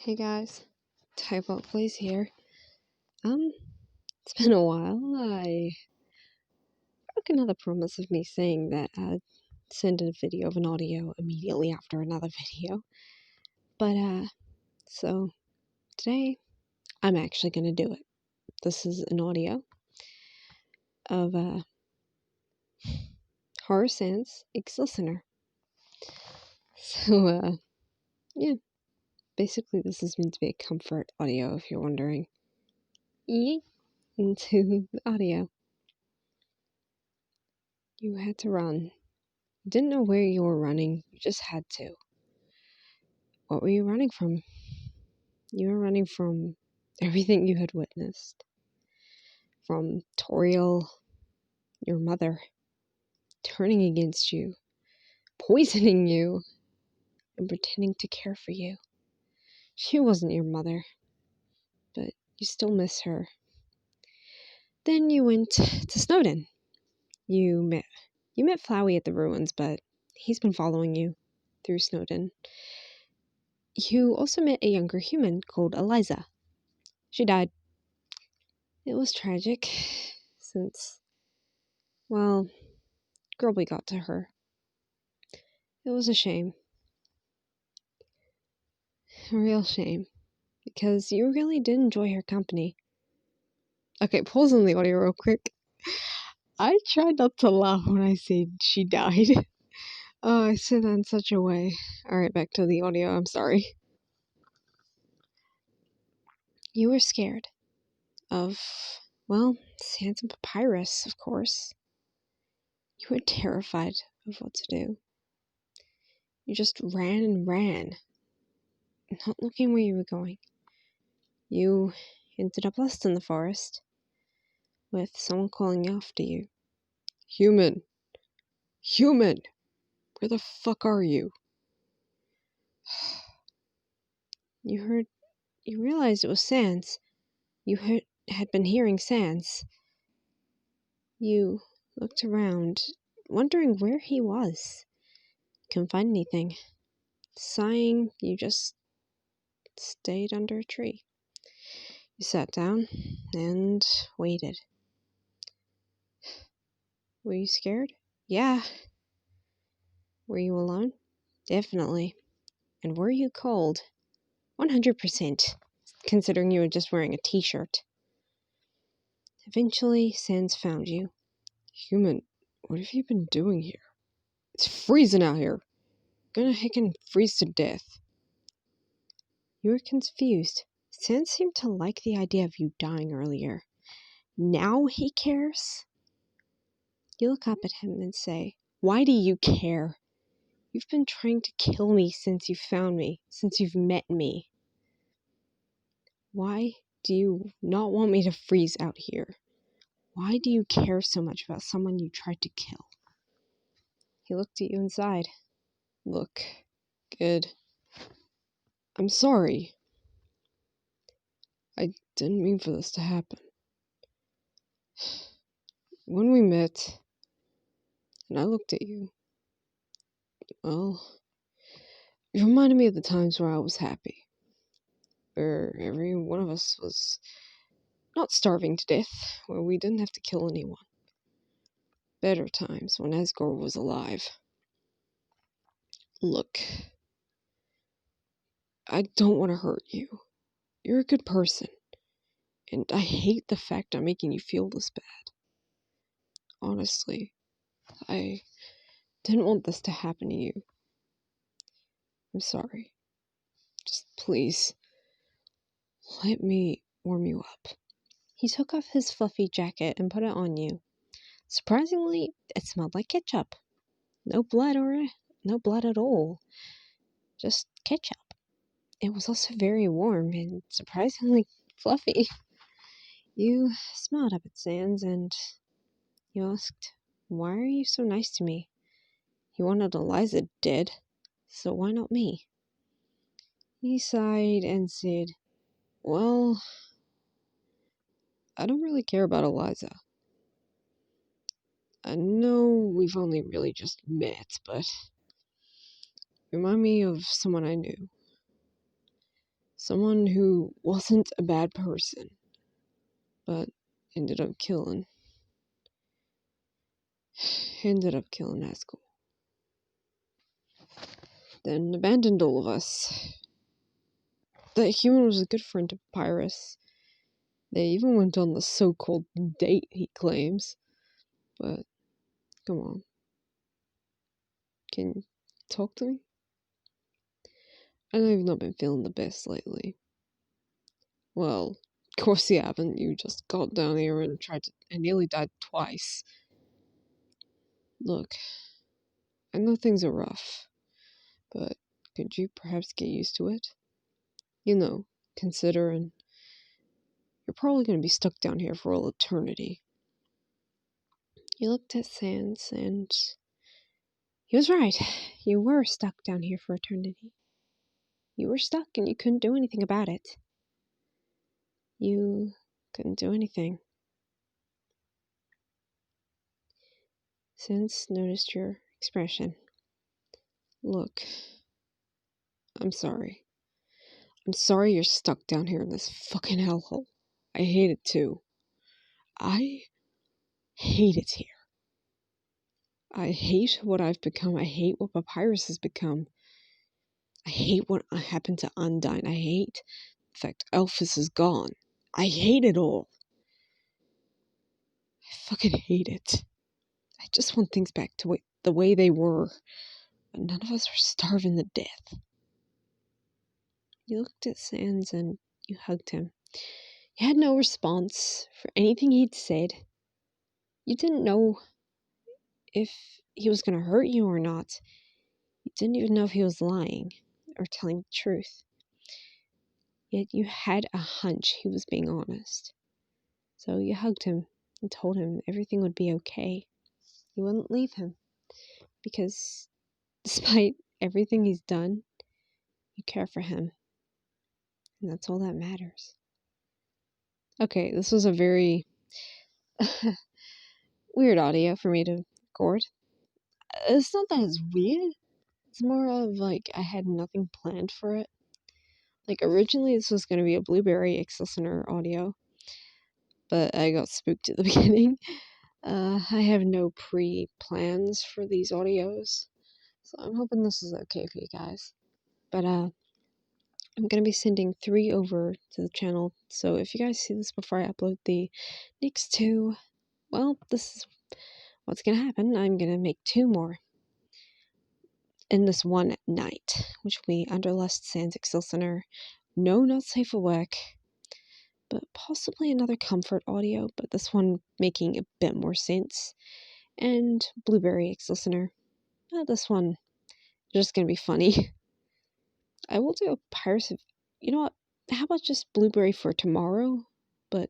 Hey guys, Typebot Plays here. It's been a while. I broke another promise of me saying that I'd send a video of an audio immediately after another video. But, so today I'm actually gonna do it. This is an audio of, Horror Sans ex-listener. So, yeah. Basically this is meant to be a comfort audio if you're wondering. Yeet into the audio. You had to run. You didn't know where you were running, you just had to. What were you running from? You were running from everything you had witnessed. From Toriel, your mother, turning against you, poisoning you, and pretending to care for you. She wasn't your mother, but you still miss her. Then you went to Snowdin. You met Flowey at the ruins, but he's been following you through Snowdin. You also met a younger human called Eliza. She died. It was tragic, since, well, Grobly got to her. It was a shame. A real shame. Because you really did enjoy her company. Okay, pause on the audio real quick. I tried not to laugh when I said she died. Oh, I said that in such a way. Alright, back to the audio, I'm sorry. You were scared of, well, Sans and Papyrus, of course. You were terrified of what to do. You just ran and ran, not looking where you were going. You ended up lost in the forest, with someone calling after you. Human! Human! Where the fuck are you? You realized it was Sans. You had been hearing Sans. You looked around, wondering where he was. Couldn't find anything. Sighing, you just stayed under a tree. You sat down and waited. Were you scared? Yeah. Were you alone? Definitely. And were you cold? 100%, considering you were just wearing a t-shirt. Eventually, Sans found you. Human, what have you been doing here? It's freezing out here. Gonna heckin' freeze to death. You were confused. Sans seemed to like the idea of you dying earlier. Now he cares? You look up at him and say, "Why do you care? You've been trying to kill me since you found me, since you've met me. Why do you not want me to freeze out here? Why do you care so much about someone you tried to kill?" He looked at you and sighed. Look, kid, I'm sorry. I didn't mean for this to happen. When we met, and I looked at you, well, you reminded me of the times where I was happy. Where every one of us was not starving to death, where we didn't have to kill anyone. Better times when Asgore was alive. Look, I don't want to hurt you. You're a good person, and I hate the fact I'm making you feel this bad. Honestly, I didn't want this to happen to you. I'm sorry. Just please, let me warm you up. He took off his fluffy jacket and put it on you. Surprisingly, it smelled like ketchup. No blood at all. Just ketchup. It was also very warm and surprisingly fluffy. You smiled up at Sans and you asked, "Why are you so nice to me? You wanted Eliza dead, so why not me?" He sighed and said, "Well, I don't really care about Eliza. I know we've only really just met, but you remind me of someone I knew. Someone who wasn't a bad person, but ended up killing Haskell. Then abandoned all of us. That human was a good friend to Papyrus. They even went on the so-called date he claims. But, come on. Can you talk to me? I know you've not been feeling the best lately. Well, of course you haven't. You just got down here and nearly died twice. Look, I know things are rough, but could you perhaps get used to it? You know, considering you're probably going to be stuck down here for all eternity. He looked at Sans, and he was right. You were stuck down here for eternity. You were stuck and you couldn't do anything about it. You couldn't do anything. Sans noticed your expression. Look, I'm sorry. I'm sorry you're stuck down here in this fucking hellhole. I hate it too. I hate it here. I hate what I've become. I hate what Papyrus has become. I hate what happened to Undyne. I hate the fact Elphys is gone. I hate it all. I fucking hate it. I just want things back to the way they were. But none of us are starving to death. You looked at Sans and you hugged him. You had no response for anything he'd said. You didn't know if he was going to hurt you or not. You didn't even know if he was lying or telling the truth. Yet you had a hunch he was being honest. So you hugged him and told him everything would be okay. You wouldn't leave him. Because despite everything he's done, you care for him. And that's all that matters. Okay, this was a very weird audio for me to record. It's not that it's weird. It's more of like I had nothing planned for it. Like originally this was going to be a Blueberry ex-listener audio, but I got spooked at the beginning. I have no pre-plans for these audios, so I'm hoping this is okay for you guys. But I'm going to be sending 3 over to the channel, so if you guys see this before I upload the next 2, well, this is what's going to happen. I'm going to make 2 more in this one night, which will be Underlust, Sans, ex-listener, No Not Safe for Work, but possibly another comfort audio, but this one making a bit more sense, and Blueberry ex-listener. This one is just going to be funny. I will do a Papyrus. You know what? How about just Blueberry for tomorrow, but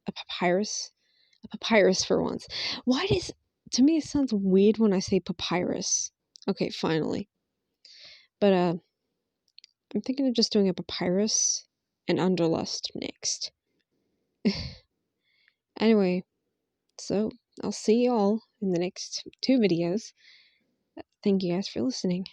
a Papyrus for once. To me it sounds weird when I say Papyrus. Okay, finally. But I'm thinking of just doing a Papyrus and Underlust next. Anyway, so I'll see y'all in the next 2 videos. Thank you guys for listening.